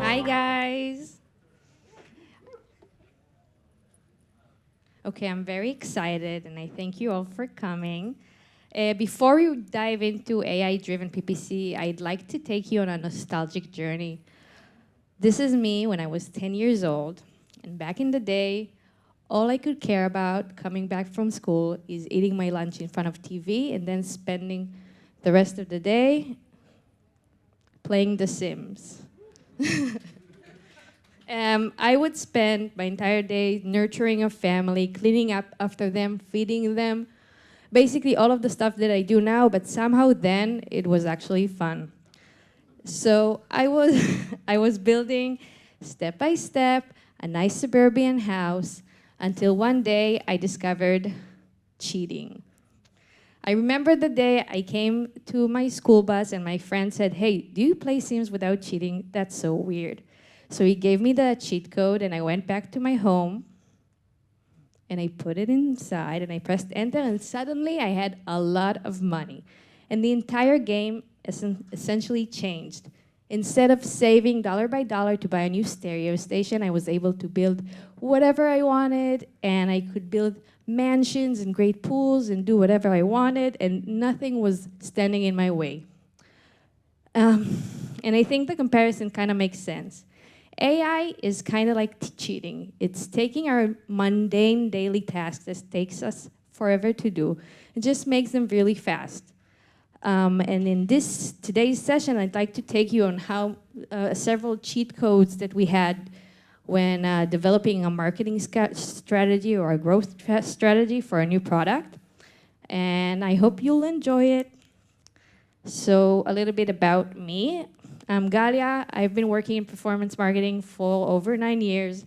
Hi, guys. Okay, I'm very excited, and I thank you all for coming. Before we dive into AI-driven PPC, I'd like to take you on a nostalgic journey. This is me when I was 10 years old, and back in the day, all I could care about coming back from school is eating my lunch in front of TV and then spending the rest of the day playing The Sims. I would spend my entire day nurturing a family, cleaning up after them, feeding them, basically all of the stuff that I do now, but somehow then it was actually fun. So I was building step by step a nice suburban house until one day I discovered cheating. I remember the day I came to my school bus and my friend said, "Hey, do you play Sims without cheating? That's so weird." So he gave me the cheat code and I went back to my home and I put it inside and I pressed enter and suddenly I had a lot of money. And the entire game essentially changed. Instead of saving dollar by dollar to buy a new stereo station, I was able to build whatever I wanted, and I could build mansions and great pools and do whatever I wanted, and nothing was standing in my way. And I think the comparison kind of makes sense. AI is kind of like cheating. It's taking our mundane daily tasks that takes us forever to do and just makes them really fast. And in today's session, I'd like to take you on how several cheat codes that we had when developing a marketing strategy or a growth strategy for a new product. And I hope you'll enjoy it. So a little bit about me. I'm Galya. I've been working in performance marketing for over 9 years,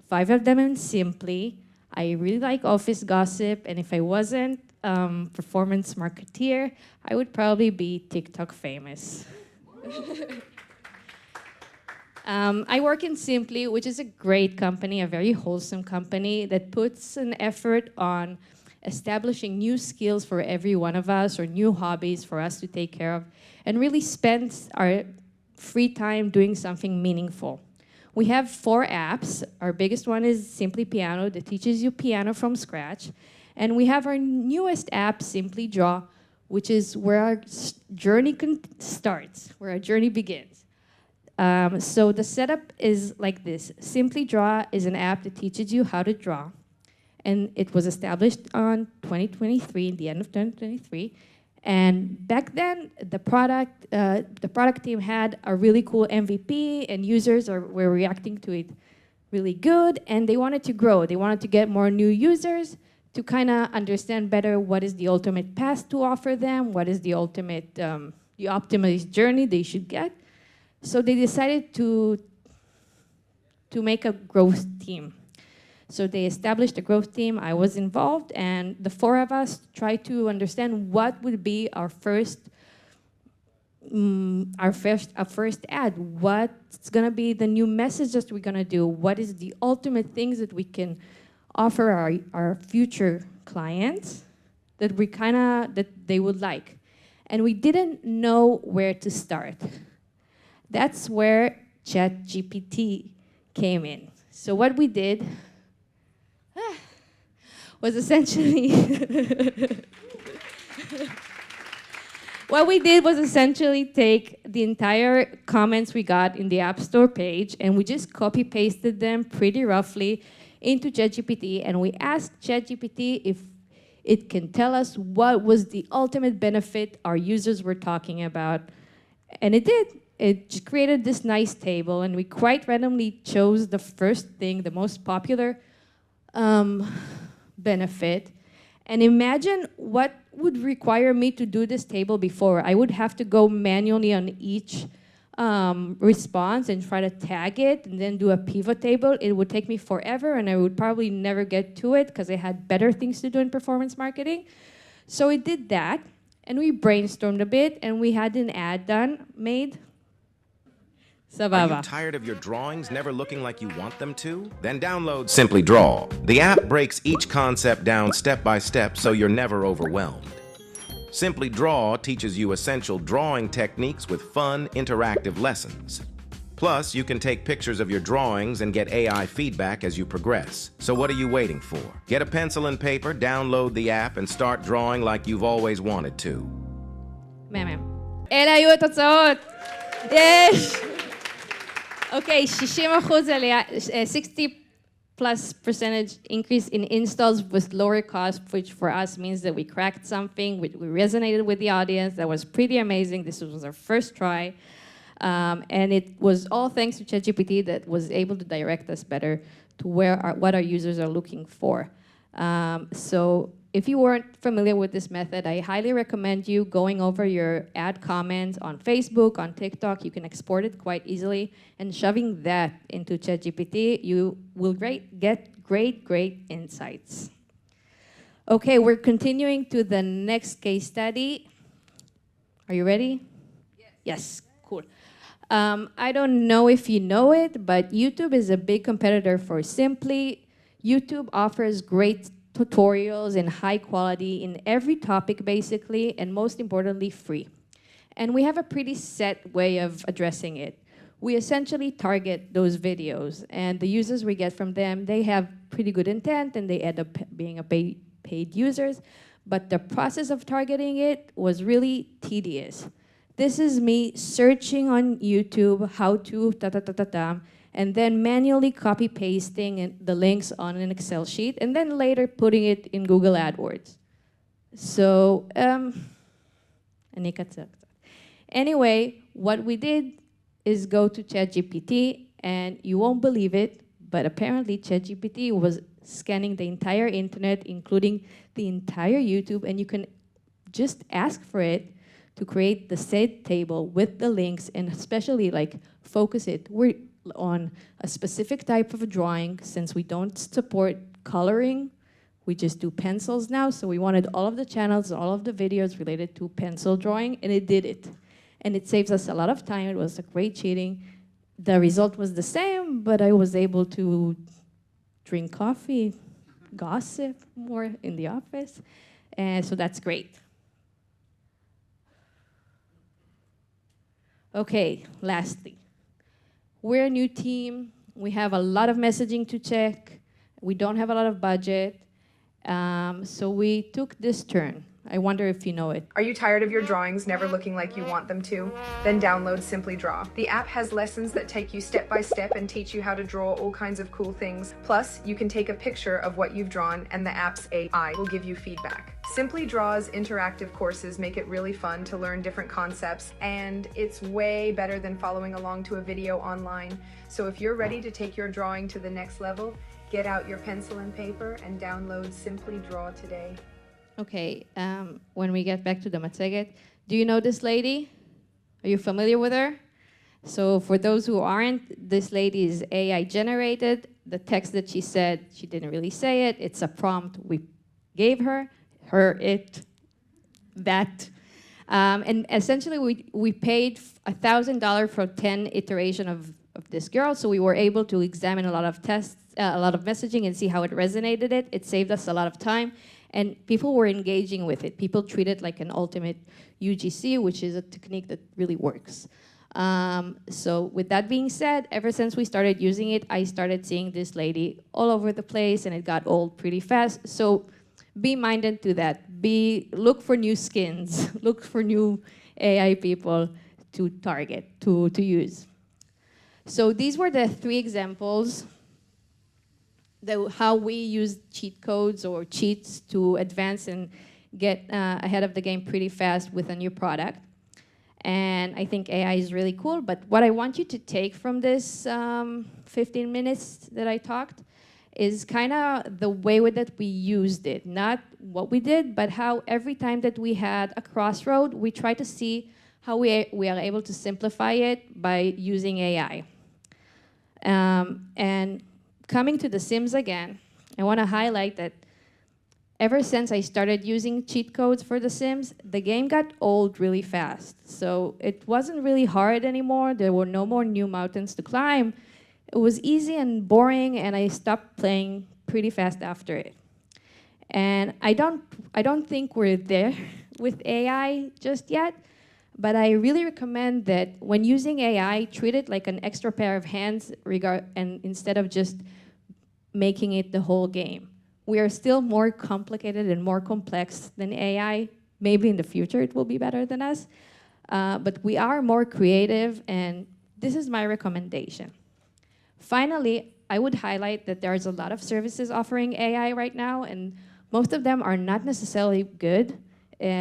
5 of them in Simply. I really like office gossip, and if I wasn't performance marketeer, I would probably be TikTok famous. I work in Simply, which is a great company, a very wholesome company that puts an effort on establishing new skills for every one of us or new hobbies for us to take care of and really spends our free time doing something meaningful. We have 4 apps. Our biggest one is Simply Piano that teaches you piano from scratch. And we have our newest app, Simply Draw, which is where our journey starts, where our journey begins. So the setup is like this. Simply Draw is an app that teaches you how to draw. And it was established on 2023, the end of 2023. And back then, the product team had a really cool MVP, and users were reacting to it really good, and they wanted to grow. They wanted to get more new users to kind of understand better what is the ultimate path to offer them, what is the ultimate, the optimized journey they should get. So they decided to make a growth team. So they established a growth team. I was involved, and the 4 of us tried to understand what would be our first ad. What's gonna be the new message that we're gonna do? What is the ultimate things that we can offer our future clients that they would like? And we didn't know where to start. That's where ChatGPT came in. So what we did was essentially take the entire comments we got in the App Store page and we just copy-pasted them pretty roughly into ChatGPT, and we asked ChatGPT if it can tell us what was the ultimate benefit our users were talking about. And it did. It just created this nice table, and we quite randomly chose the first thing, the most popular benefit. And imagine what would require me to do this table before. I would have to go manually on each response and try to tag it and then do a pivot table. It would take me forever, and I would probably never get to it because I had better things to do in performance marketing. So we did that, and we brainstormed a bit, and we had an ad made. Are you tired of your drawings never looking like you want them to? Then download Simply Draw. The app breaks each concept down step by step so you're never overwhelmed. Simply Draw teaches you essential drawing techniques with fun, interactive lessons. Plus, you can take pictures of your drawings and get AI feedback as you progress. So what are you waiting for? Get a pencil and paper, download the app, and start drawing like you've always wanted to. מהמם. אלה היו התוצאות. יש! אוקיי, 60% עלייה, 60+% increase in installs with lower cost, which for us means that we cracked something, we resonated with the audience. That was pretty amazing. This was our first try. And it was all thanks to ChatGPT that was able to direct us better to what our users are looking for. So if you weren't familiar with this method, I highly recommend you going over your ad comments on Facebook, on TikTok. You can export it quite easily, and shoving that into ChatGPT, you will get great insights. Okay, we're continuing to the next case study. Are you ready? Yes, cool. I don't know if you know it, but YouTube is a big competitor for Simply. YouTube offers great tutorials in high quality in every topic, basically, and most importantly, free. And we have a pretty set way of addressing it. We essentially target those videos, and the users we get from them, they have pretty good intent, and they end up being paid users. But the process of targeting it was really tedious. This is me searching on YouTube how to and then manually copy-pasting the links on an Excel sheet, and then later putting it in Google AdWords. So, anyway, what we did is go to ChatGPT, and you won't believe it, but apparently ChatGPT was scanning the entire internet, including the entire YouTube, and you can just ask for it to create the set table with the links, and especially like focus it on a specific type of drawing. Since we don't support coloring, we just do pencils now, so we wanted all of the channels, all of the videos related to pencil drawing, and it did it. And it saves us a lot of time. It was a great cheating. The result was the same, but I was able to drink coffee, gossip more in the office, and so that's great. Okay, lastly, we're a new team. We have a lot of messaging to check. We don't have a lot of budget. So we took this turn. I wonder if you know it. Are you tired of your drawings never looking like you want them to? Then download Simply Draw. The app has lessons that take you step by step and teach you how to draw all kinds of cool things. Plus, you can take a picture of what you've drawn and the app's AI will give you feedback. Simply Draw's interactive courses make it really fun to learn different concepts, and it's way better than following along to a video online. So if you're ready to take your drawing to the next level, get out your pencil and paper and download Simply Draw today. Okay, when we get back to the matzeget, do you know this lady? Are you familiar with her? So for those who aren't, this lady is AI generated. The text that she said, she didn't really say it. It's a prompt we gave her, it, that. And essentially we paid $1,000 for 10 iteration of this girl. So we were able to examine a lot of tests, a lot of messaging, and see how it resonated. It saved us a lot of time. And people were engaging with it. People treat it like an ultimate UGC, which is a technique that really works. So with that being said, ever since we started using it, I started seeing this lady all over the place, and it got old pretty fast. So be minded to that. Look for new skins. Look for new AI people to target, to use. So these were the 3 examples. How we use cheat codes or cheats to advance and get ahead of the game pretty fast with a new product. And I think AI is really cool, but what I want you to take from this 15 minutes that I talked is kind of the way that we used it. Not what we did, but how every time that we had a crossroad, we try to see how we are able to simplify it by using AI. And coming to The Sims again, I want to highlight that ever since I started using cheat codes for The Sims, the game got old really fast. So it wasn't really hard anymore. There were no more new mountains to climb. It was easy and boring, and I stopped playing pretty fast after it. And I don't think we're there with AI just yet, but I really recommend that when using AI, treat it like an extra pair of hands and instead of just making it the whole game. We are still more complicated and more complex than AI. Maybe in the future it will be better than us, but we are more creative, and this is my recommendation. Finally, I would highlight that there's a lot of services offering AI right now, and most of them are not necessarily good.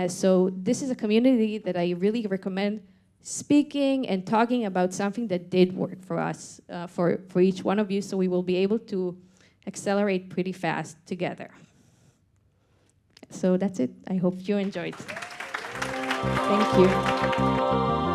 So this is a community that I really recommend speaking and talking about something that did work for us, for each one of you, so we will be able to accelerate pretty fast together. So that's it. I hope you enjoyed. Thank you.